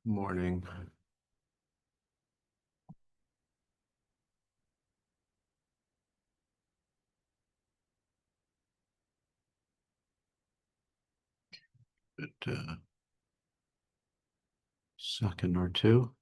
Morning. Second or two.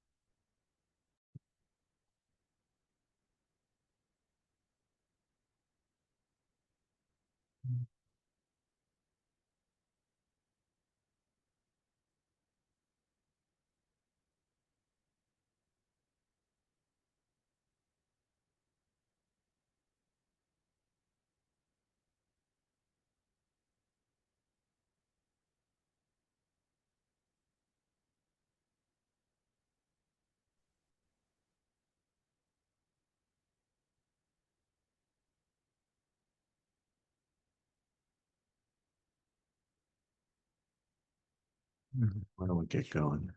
Why don't we get going?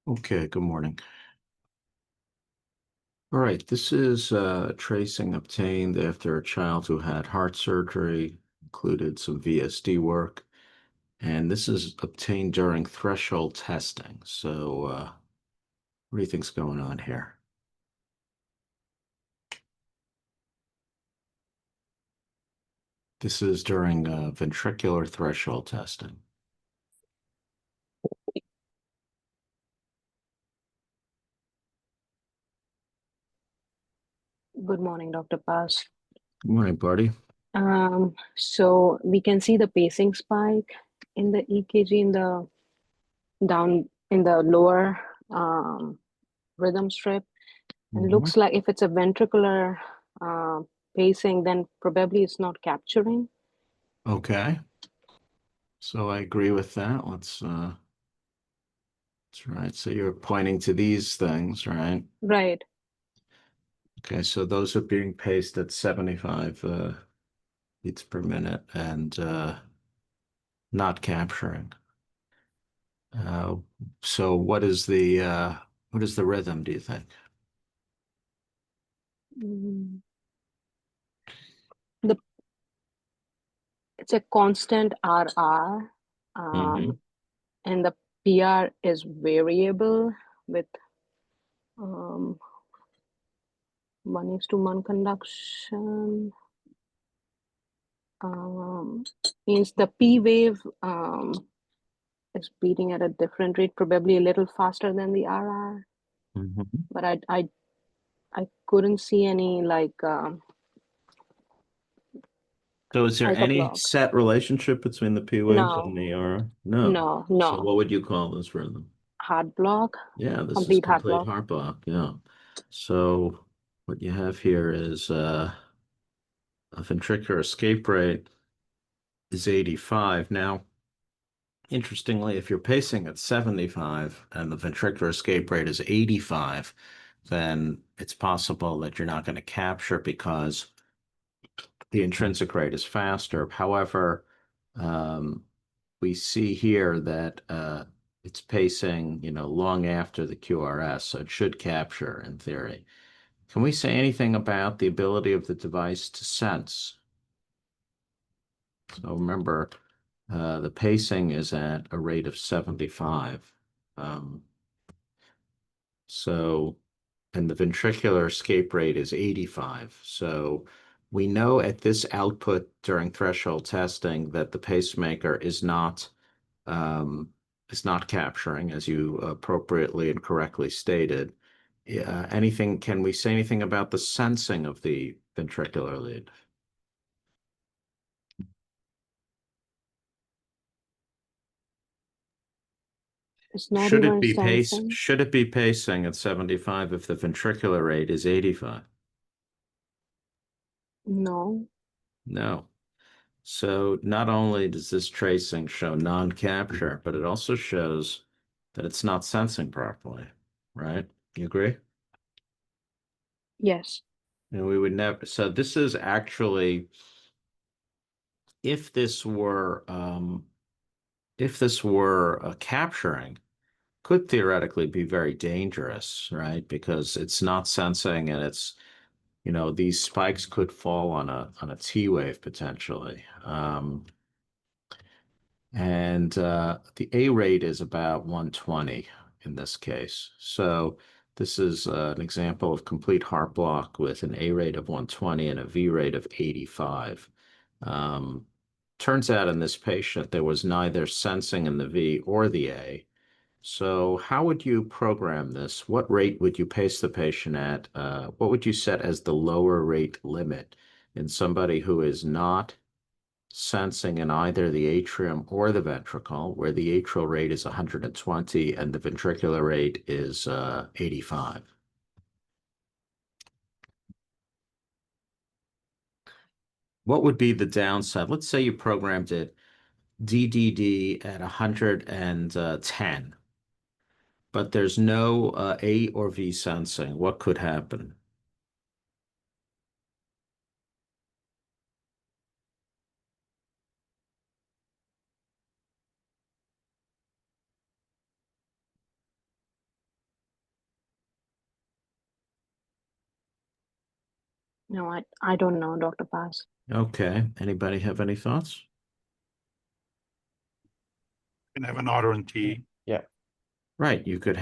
Okay, good morning. All right, this is tracing obtained after a child who had heart surgery, included some VSD work, and this is obtained during threshold testing. So, what do you think's going on here? This is during ventricular threshold testing. Good morning, Dr. Paz. Good morning, buddy. So we can see the pacing spike in the EKG in the down in the lower rhythm strip, and Mhm. looks like if it's a ventricular uh, pacing, then probably it's not capturing. Okay, so I agree with that. That's right. So you're pointing to these things, right? Right. Okay, so those are being paced at 75 beats per minute and not capturing. Uh, so what is the rhythm, do you think? Mm. The It's a constant RR, Hmm. and the PR is variable with um, 1:1 conduction. um, Means the P wave is beating at a different rate, probably a little faster than the RR. Hmm. But I couldn't see any So is there any hyperclock. set relationship between the P waves and No, the R? No. no, So no. what would you call this rhythm? Heart block, Yeah, this is complete heart complete block. heart block. Yeah. So what you have here is a ventricular escape rate is 85. Now, interestingly, if you're pacing at 75 and the ventricular escape rate is 85, then it's possible that you're not going to capture because the intrinsic rate is faster. However, um, we see here that it's pacing, long after the QRS, so it should capture in theory. Can we say anything about the ability of the device to sense? So remember, the pacing is at a rate of 75. Um, so, and the ventricular escape rate is 85. So we know at this output during threshold testing that the pacemaker um, is not capturing, as you appropriately and correctly stated. Can we say anything about the sensing of the ventricular lead? It's not even sensing. Should it be pacing at 75 if the ventricular rate is 85? No. No. So not only does this tracing show non-capture, but it also shows that it's not sensing properly, right? You agree? Yes. And we would never, so this is actually, if this were, capturing, could theoretically be very dangerous, right? Because it's not sensing and these spikes could fall on a T wave potentially. And the A rate is about 120 in this case. So this is an example of complete heart block with an A rate of 120 and a V rate of 85. Um, Turns out in this patient there was neither sensing in the V or the A. So how would you program this? What rate would you pace the patient at? What would you set as the lower rate limit in somebody who is not sensing in either the atrium or the ventricle, where the atrial rate is 120 and the ventricular rate is 85? What would be the downside? Let's say you programmed it DDD at 110, but there's no A or V sensing. What could happen? No, I don't know, Dr. Paz. Okay. Anybody have any thoughts? Can have an R on T. Yeah. Right. You could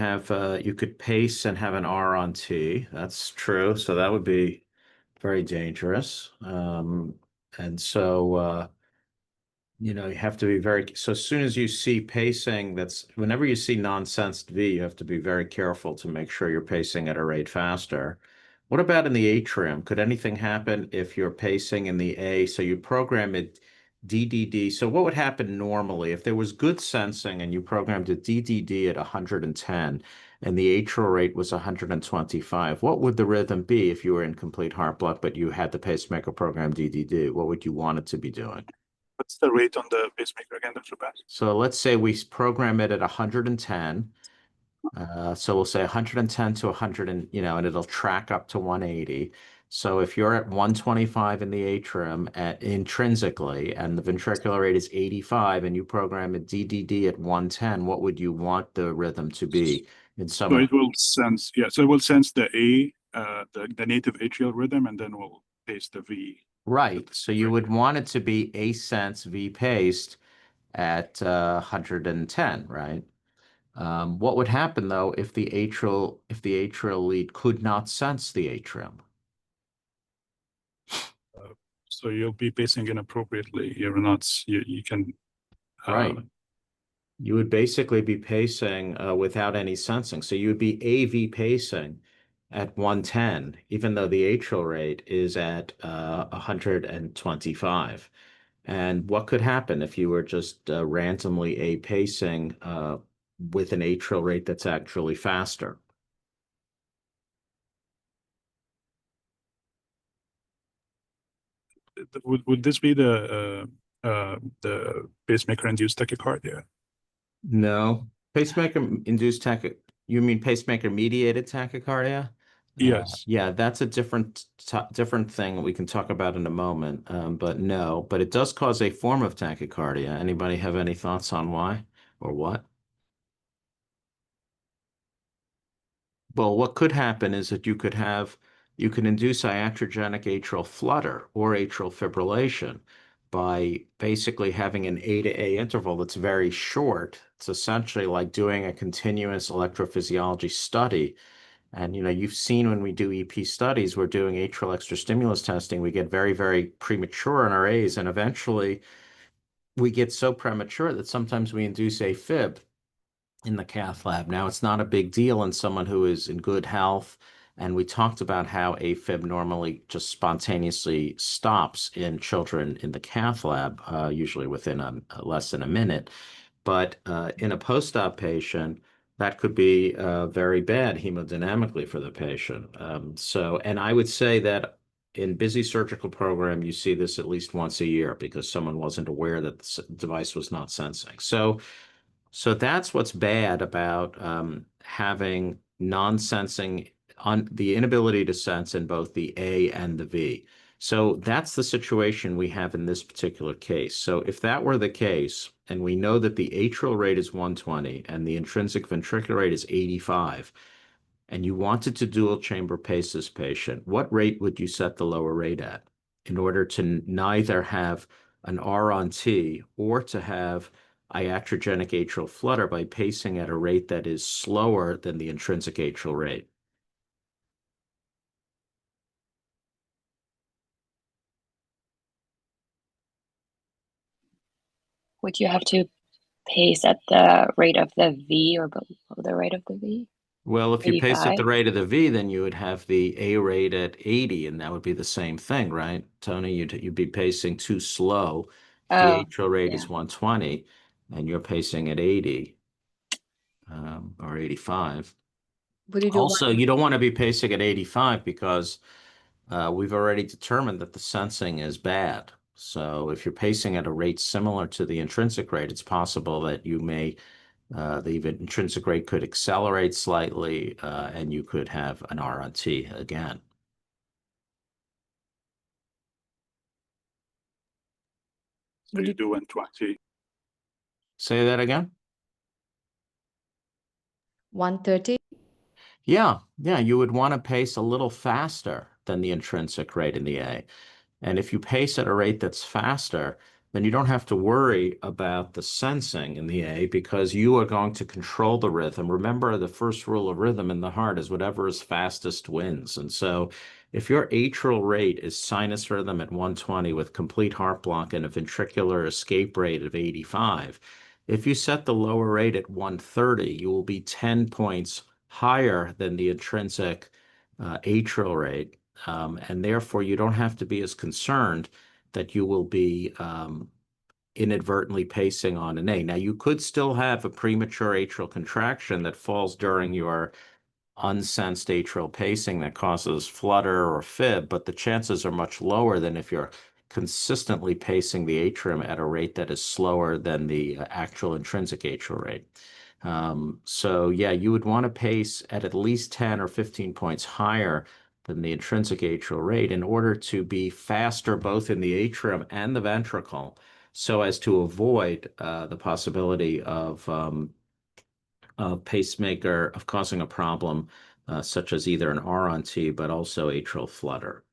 pace and have an R on T. That's true. So that would be very dangerous. And so you have to be so as soon as you see pacing, whenever you see non-sensed V, you have to be very careful to make sure you're pacing at a rate faster. What about in the atrium? Could anything happen if you're pacing in the A? So you program it DDD. So what would happen normally if there was good sensing and you programmed it DDD at 110 and the atrial rate was 125? What would the rhythm be if you were in complete heart block, but you had the pacemaker program DDD? What would you want it to be doing? What's the rate on the pacemaker again, Dr. Bass? So let's say we program it at 110. So we'll say 110 to 100 and it'll track up to 180. So if you're at 125 in the atrium intrinsically and the ventricular rate is 85 and you program a DDD at 110, what would you want the rhythm to be in So someone? it will sense, so it will sense the A, the native atrial rhythm, and then we'll pace the V. Right. So you would want it to be A sense V paced at 110, right? What would happen though if the atrial lead could not sense the atrium? So you'll be pacing inappropriately. You're not, you can. Right. You would basically be pacing without any sensing. So you would be AV pacing at 110, even though the atrial rate is at 125. And what could happen if you were just randomly A pacing with an atrial rate that's actually faster? Would this be the pacemaker induced tachycardia? No. Pacemaker-induced tachy, you mean pacemaker-mediated tachycardia? Yes. Yeah, that's a different thing we can talk about in a moment. But no, but it does cause a form of tachycardia. Anybody have any thoughts on why or what? Well, what could happen is that you could induce iatrogenic atrial flutter or atrial fibrillation by basically having an A to A interval that's very short. It's essentially like doing a continuous electrophysiology study. And you've seen when we do EP studies, we're doing atrial extrastimulus testing, we get very, very premature in our A's, and eventually we get so premature that sometimes we induce AFib in the cath lab. Now, it's not a big deal in someone who is in good health. And we talked about how AFib normally just spontaneously stops in children in the cath lab, usually within less than a minute. But in a post-op patient, that could be very bad hemodynamically for the patient. And I would say that in busy surgical program, you see this at least once a year because someone wasn't aware that the device was not sensing. So that's what's bad about having non-sensing on the inability to sense in both the A and the V. So that's the situation we have in this particular case. So if that were the case, and we know that the atrial rate is 120 and the intrinsic ventricular rate is 85, and you wanted to dual chamber pace this patient, what rate would you set the lower rate at in order to neither have an R on T or to have iatrogenic atrial flutter by pacing at a rate that is slower than the intrinsic atrial rate. Would you have to pace at the rate of the V or below the rate of the V? Well, if you pace at the 85? rate of the V, then you would have the A rate at 80, and that would be the same thing, right, Tony? You'd be pacing too slow. If the Oh, atrial rate is yeah. 120 and you're pacing at 80 or 85. Would you do Also, one? you don't want to be pacing at 85 because we've already determined that the sensing is bad. So if you're pacing at a rate similar to the intrinsic rate, it's possible that you may the intrinsic rate could accelerate slightly, and you could have an RNT again. So you do 120. Say that again? 130? Yeah, you would want to pace a little faster than the intrinsic rate in the A. And if you pace at a rate that's faster, then you don't have to worry about the sensing in the A because you are going to control the rhythm. Remember, the first rule of rhythm in the heart is whatever is fastest wins. And so if your atrial rate is sinus rhythm at 120 with complete heart block and a ventricular escape rate of 85, if you set the lower rate at 130, you will be 10 points higher than the intrinsic atrial rate. And therefore, you don't have to be as concerned that you will be inadvertently pacing on an A. Now, you could still have a premature atrial contraction that falls during your unsensed atrial pacing that causes flutter or fib, but the chances are much lower than if you're consistently pacing the atrium at a rate that is slower than the actual intrinsic atrial rate. So yeah, you would want to pace at least 10 or 15 points higher than the intrinsic atrial rate in order to be faster both in the atrium and the ventricle, so as to avoid the possibility of pacemaker of causing a problem such as either an R on T, but also atrial flutter.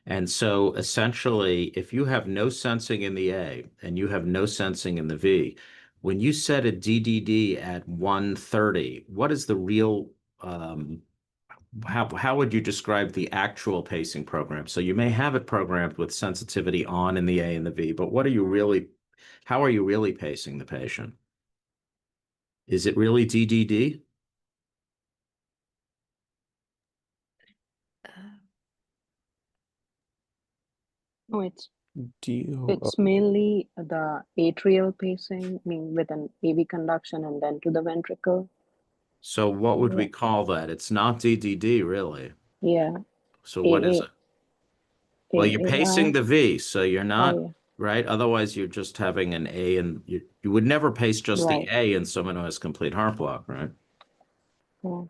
And so essentially, if you have no sensing in the A and you have no sensing in the V, when you set a DDD at 130, what is the real, how would you describe the actual pacing program? So you may have it programmed with sensitivity on in the A and the V, but how are you really pacing the patient? Is it really DDD? No, it's DOO. mainly the atrial pacing, I mean, with an AV conduction and then to the ventricle. So what would we Yeah, call that? It's not DDD, really. yeah, So what is it? Well, you're pacing AAI. the V, so you're Oh, not, yeah, right? Otherwise, you're just having an A, and you would never pace just the right. A in someone who has complete heart block, right? Yeah.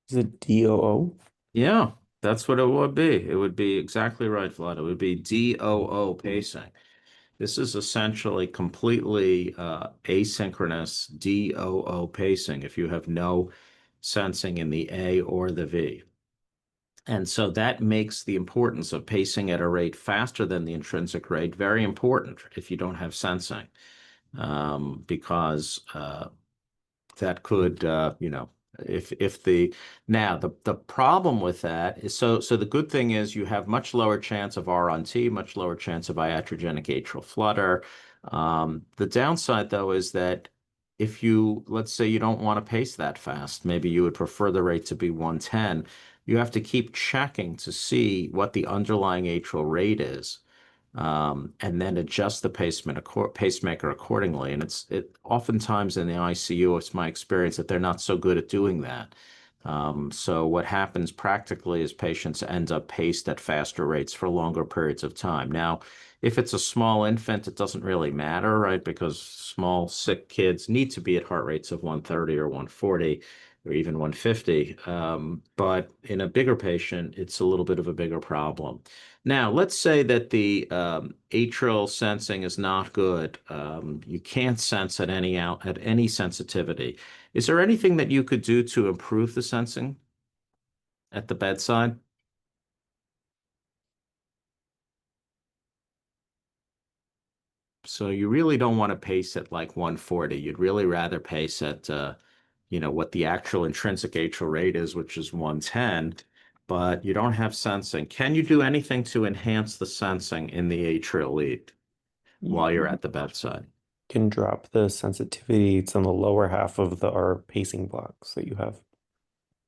Is it DOO? Yeah, that's what it would be. It would be exactly right, Vlad. It would be DOO pacing. This is essentially completely asynchronous DOO pacing if you have no sensing in the A or the V. And so that makes the importance of pacing at a rate faster than the intrinsic rate very important if you don't have sensing, because that could, if the now the problem with that is so the good thing is you have much lower chance of R on T, much lower chance of iatrogenic atrial flutter. The downside though is that if let's say you don't want to pace that fast, maybe you would prefer the rate to be 110. You have to keep checking to see what the underlying atrial rate is, and then adjust the pacemaker accordingly. And oftentimes in the ICU, it's my experience that they're not so good at doing that. So what happens practically is patients end up paced at faster rates for longer periods of time. Now, if it's a small infant, it doesn't really matter, right? Because small, sick kids need to be at heart rates of 130 or 140 or even 150. But in a bigger patient, it's a little bit of a bigger problem. Now, let's say that the atrial sensing is not good. You can't sense at any sensitivity. Is there anything that you could do to improve the sensing at the bedside? So you really don't want to pace at like 140. You'd really rather pace at, what the actual intrinsic atrial rate is, which is 110, but you don't have sensing. Can you do anything to enhance the sensing in the atrial lead while you're at the bedside? Can drop the sensitivity. It's on the lower half of our pacing blocks that you have.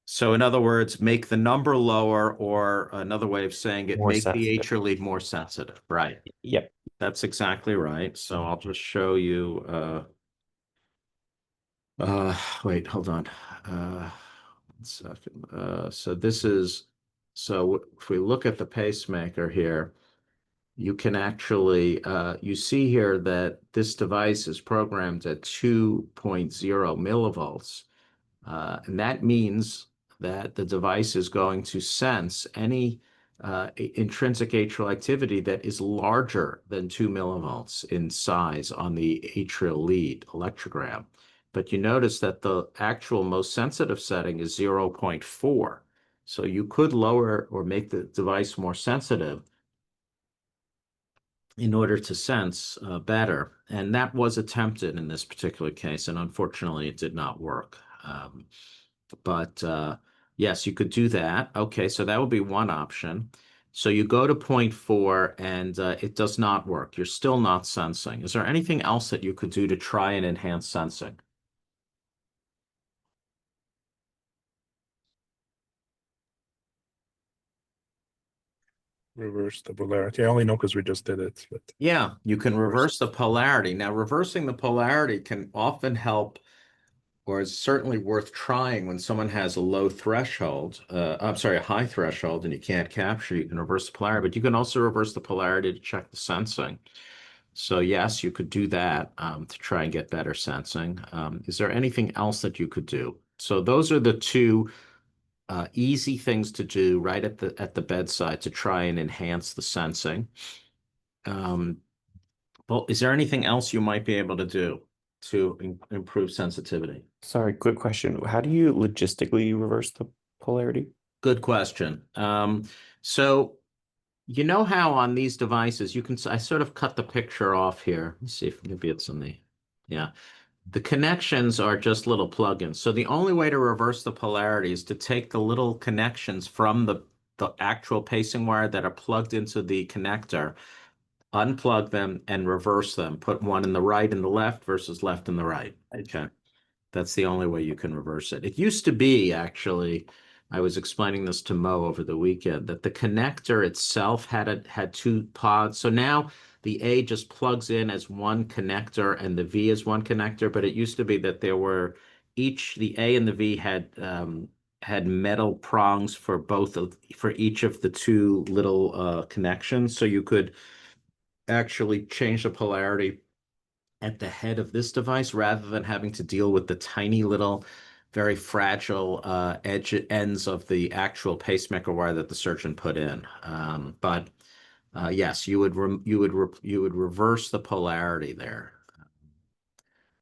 So in other words, make the number lower, or another way of saying it, More make the sensitive. atrial lead more sensitive. Right. Yep. That's exactly right. So I'll just show you. Wait, hold on. 1 second. So if we look at the pacemaker here, you can actually, you see here that this device is programmed at 2.0 millivolts. And that means that the device is going to sense any intrinsic atrial activity that is larger than 2 millivolts in size on the atrial lead electrogram. But you notice that the actual most sensitive setting is 0.4. So you could lower or make the device more sensitive in order to sense better. And that was attempted in this particular case, and unfortunately it did not work. But yes, you could do that. Okay, so that would be one option. So you go to 0.4 and it does not work. You're still not sensing. Is there anything else that you could do to try and enhance sensing? Reverse the polarity. I only know because we just did it. But Yeah, you can reverse the polarity. Now, reversing the polarity can often help, or is certainly worth trying when someone has a low threshold. I'm sorry, a high threshold, and you can't capture. You can reverse the polarity, but you can also reverse the polarity to check the sensing. So yes, you could do that to try and get better sensing. Is there anything else that you could do? So those are the two easy things to do right at the bedside to try and enhance the sensing. Well, is there anything else you might be able to do to improve sensitivity? Sorry, quick question. How do you logistically reverse the polarity? Good question. So you know how on these devices I sort of cut the picture off here. Let's see if maybe it's in the, yeah. The connections are just little plugins. So the only way to reverse the polarity is to take the little connections from the actual pacing wire that are plugged into the connector, unplug them and reverse them. Put one in the right and the left versus left and the right. Okay. That's the only way you can reverse it. It used to be, actually, I was explaining this to Mo over the weekend, that the connector itself had two pods. So now the A just plugs in as one connector and the V is one connector. But it used to be that there were the A and the V had metal prongs for each of the two little connections. So you could actually change the polarity at the head of this device rather than having to deal with the tiny little, very fragile ends of the actual pacemaker wire that the surgeon put in. But yes, you would reverse the polarity there.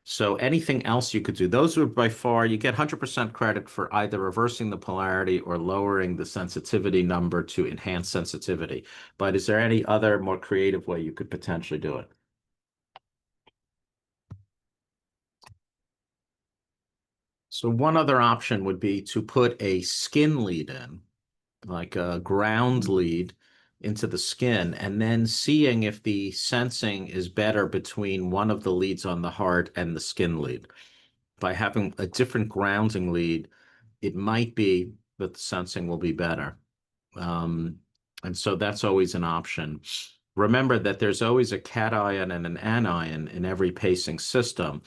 So anything else you could do? Those would by far, you get 100% credit for either reversing the polarity or lowering the sensitivity number to enhance sensitivity. But is there any other more creative way you could potentially do it? So one other option would be to put a skin lead in, like a ground lead into the skin, and then seeing if the sensing is better between one of the leads on the heart and the skin lead. By having a different grounding lead, it might be that the sensing will be better. And so that's always an option. Remember that there's always a cation and an anion in every pacing system.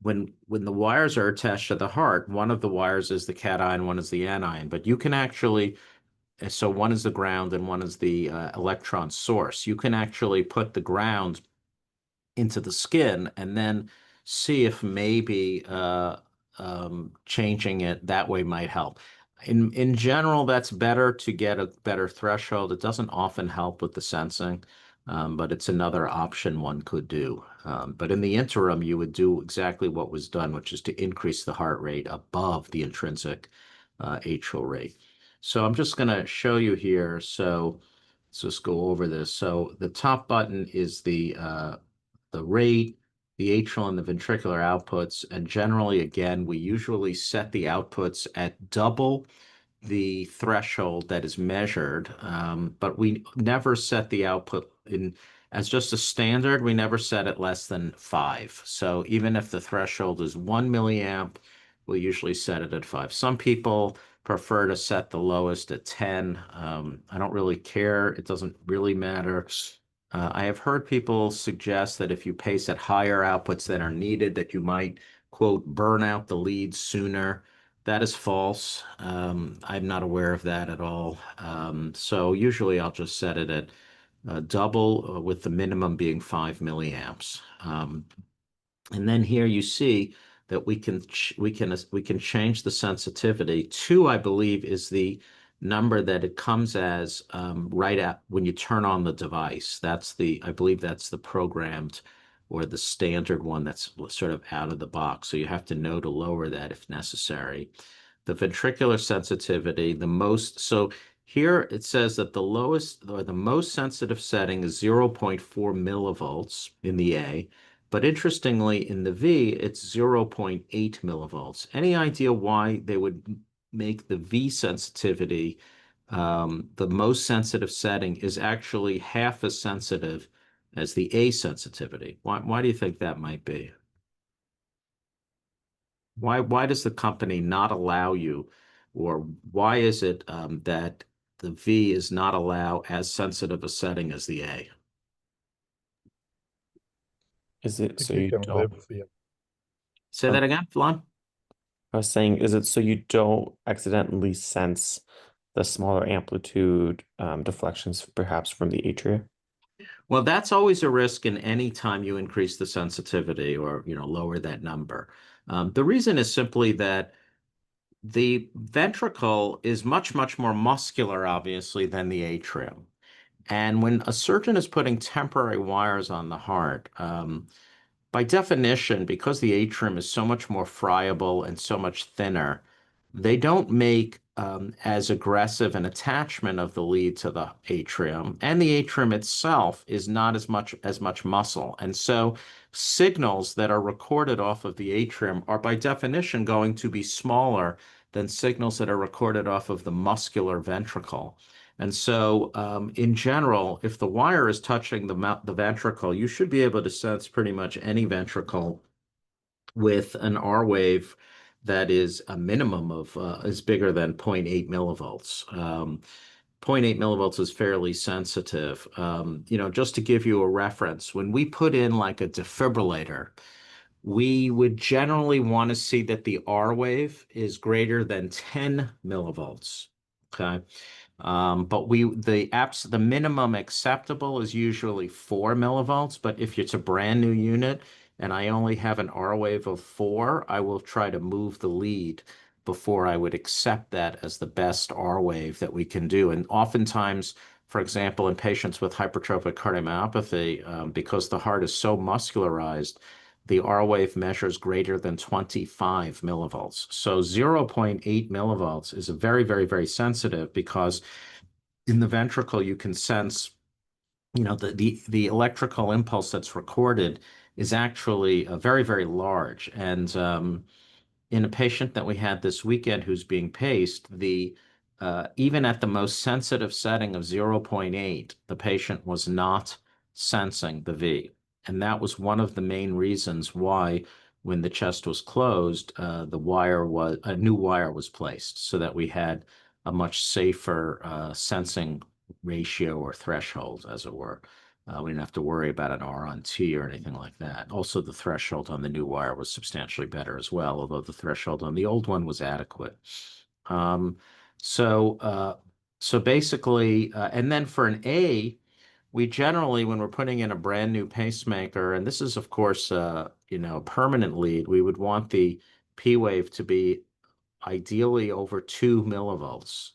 When the wires are attached to the heart, one of the wires is the cation, one is the anion. But you can actually, so one is the ground and one is the electron source. You can actually put the ground into the skin and then see if maybe changing it that way might help. In general, that's better to get a better threshold. It doesn't often help with the sensing, but it's another option one could do. But in the interim, you would do exactly what was done, which is to increase the heart rate above the intrinsic atrial rate. So I'm just going to show you here. So let's just go over this. So the top button is the rate, the atrial and the ventricular outputs, and generally, again, we usually set the outputs at double the threshold that is measured, but we never set the output in as just a standard. We never set it less than 5. So even if the threshold is 1 milliamp, we'll usually set it at 5. Some people prefer to set the lowest at 10. I don't really care. It doesn't really matter. I have heard people suggest that if you pace at higher outputs than are needed, that you might, quote, burn out the leads sooner. That is false. I'm not aware of that at all. So usually I'll just set it at double, with the minimum being 5 milliamps. And then here you see that we can change the sensitivity. 2, I believe, is the number that it comes as right at when you turn on the device. I believe that's the programmed or the standard one that's sort of out of the box. So you have to know to lower that if necessary. The ventricular sensitivity, so here it says that the lowest or the most sensitive setting is 0.4 millivolts in the A. But interestingly, in the V, it's 0.8 millivolts. Any idea why they would make the V sensitivity the most sensitive setting is actually half as sensitive as the A sensitivity? Why do you think that might be? Why does the company not allow you, or why is it that the V is not allow as sensitive a setting as the A? Is it I so think you can don't? live, yeah. Say that again, Flon? I was saying, is it so you don't accidentally sense the smaller amplitude deflections, perhaps from the atria? Well, that's always a risk in any time you increase the sensitivity or lower that number. The reason is simply that the ventricle is much, much more muscular, obviously, than the atrium. And when a surgeon is putting temporary wires on the heart, by definition, because the atrium is so much more friable and so much thinner, they don't make as aggressive an attachment of the lead to the atrium, and the atrium itself is not as much muscle. And so signals that are recorded off of the atrium are by definition going to be smaller than signals that are recorded off of the muscular ventricle. And so, in general, if the wire is touching the ventricle, you should be able to sense pretty much any ventricle with an R wave that is a minimum of is bigger than 0.8 millivolts. 0.8 millivolts is fairly sensitive. Just to give you a reference, when we put in like a defibrillator, we would generally want to see that the R wave is greater than 10 millivolts. Okay. But the minimum acceptable is usually 4 millivolts. But if it's a brand new unit and I only have an R wave of 4, I will try to move the lead before I would accept that as the best R wave that we can do. And oftentimes, for example, in patients with hypertrophic cardiomyopathy, because the heart is so muscularized, the R wave measures greater than 25 millivolts. So 0.8 millivolts is a very, very, very sensitive, because in the ventricle you can sense, the electrical impulse that's recorded is actually very, very large. And in a patient that we had this weekend who's being paced, even at the most sensitive setting of 0.8, the patient was not sensing the V. And that was one of the main reasons why, when the chest was closed, a new wire was placed so that we had a much safer sensing ratio or threshold, as it were. We didn't have to worry about an R on T or anything like that. Also, the threshold on the new wire was substantially better as well, although the threshold on the old one was adequate. So basically, and then for an A, we generally, when we're putting in a brand new pacemaker, and this is, of course, a permanent lead, we would want the P wave to be ideally over 2 millivolts.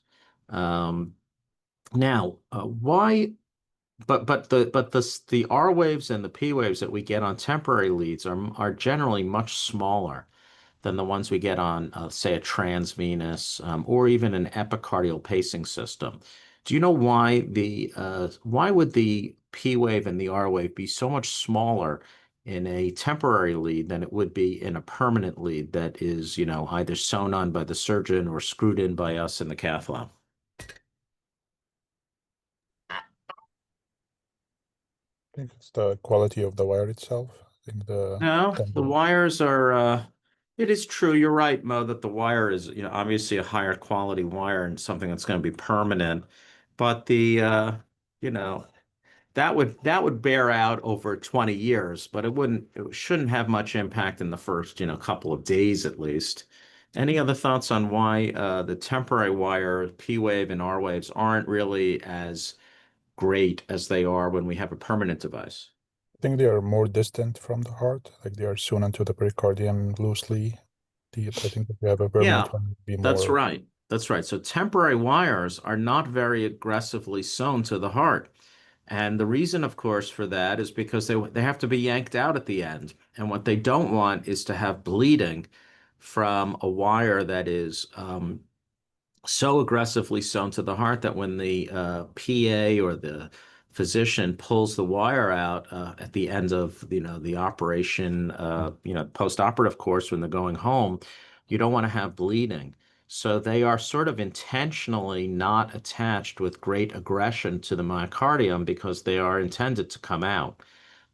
Now, why? But the R waves and the P waves that we get on temporary leads are generally much smaller than the ones we get on, say, a transvenous or even an epicardial pacing system. Do you know why why would the P wave and the R wave be so much smaller in a temporary lead than it would be in a permanent lead that is, either sewn on by the surgeon or screwed in by us in the cath lab? I think it's the quality of the wire itself. I think No, the tendon- wires are, it is true. You're right, Mo, that the wire is, obviously a higher quality wire and something that's going to be permanent. But you know, that would bear out over 20 years, but it shouldn't have much impact in the first, couple of days at least. Any other thoughts on why the temporary wire, P wave and R waves aren't really as great as they are when we have a permanent device? I think they are more distant from the heart, like they are sewn into the pericardium loosely. I think if you have a permanent Yeah, one, it'd be that's more. right. That's right. So temporary wires are not very aggressively sewn to the heart. And the reason, of course, for that is because they have to be yanked out at the end. And what they don't want is to have bleeding from a wire that is so aggressively sewn to the heart that when the PA or the physician pulls the wire out at the end of the operation, post-operative course when they're going home, you don't want to have bleeding. So they are sort of intentionally not attached with great aggression to the myocardium because they are intended to come out.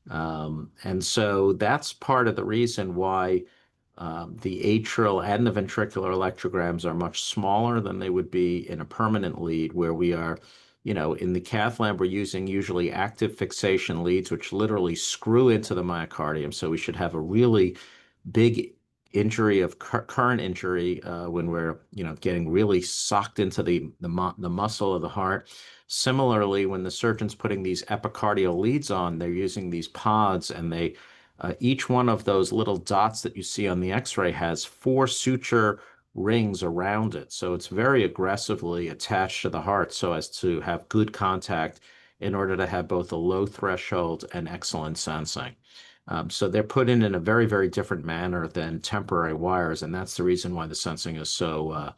And so that's part of the reason why the atrial and the ventricular electrograms are much smaller than they would be in a permanent lead, where we are, in the cath lab, we're using usually active fixation leads, which literally screw into the myocardium. So we should have a really big injury of current injury when we're, getting really socked into the muscle of the heart. Similarly, when the surgeon's putting these epicardial leads on, they're using these pods, and each one of those little dots that you see on the X-ray has 4 suture rings around it. So it's very aggressively attached to the heart so as to have good contact in order to have both a low threshold and excellent sensing. So they're put in a very, very different manner than temporary wires, and that's the reason why the sensing is so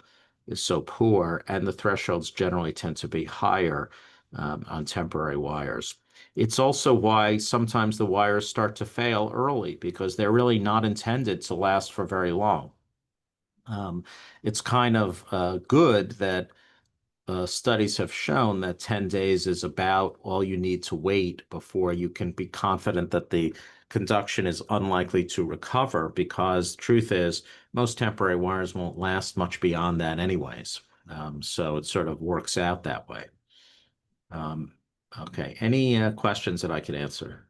poor, and the thresholds generally tend to be higher on temporary wires. It's also why sometimes the wires start to fail early because they're really not intended to last for very long. It's kind of good that studies have shown that 10 days is about all you need to wait before you can be confident that the conduction is unlikely to recover, because the truth is most temporary wires won't last much beyond that anyways. So it sort of works out that way. Okay, any questions that I can answer?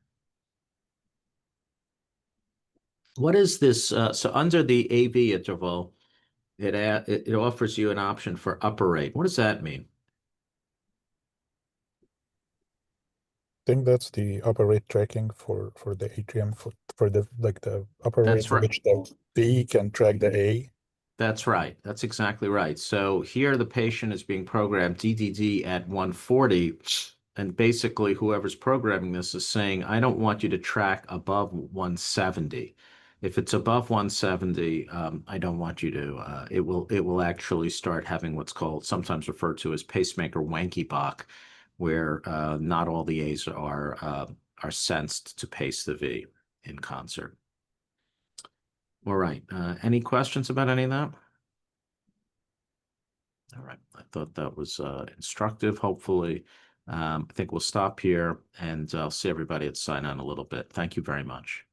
What is this? So under the AV interval, it offers you an option for upper rate. What does that mean? I think that's the upper rate tracking for the atrium for the upper That's rate in right. which the E can track the A. That's right. That's exactly right. So here the patient is being programmed DDD at 140, and basically whoever's programming this is saying, I don't want you to track above 170. If it's above 170, I don't want you to. It will actually start having what's called, sometimes referred to as pacemaker wanky bach, where not all the A's are sensed to pace the V in concert. All right. Any questions about any of that? All right. I thought that was instructive, hopefully. I think we'll stop here, and I'll see everybody at sign on a little bit. Thank you very much.